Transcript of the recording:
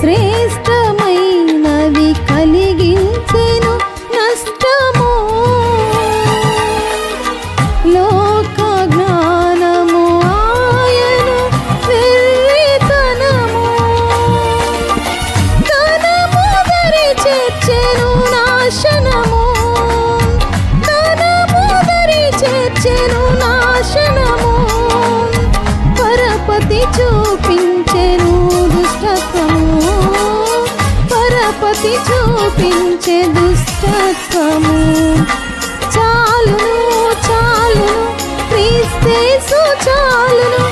శ్రేష్టమైనవి కలిగించెను నష్టము. లోక జ్ఞానము ఆయను వెర్రితనము. ధనము దరి చేర్చెను నాశనము. ధనము దరి చేర్చెను నాశనము. పరపతి చూపించెను దుష్టత్వము. పరపతి చూపించే దుష్టత్వము. చాలును చాలును క్రీస్తేసు చాలును.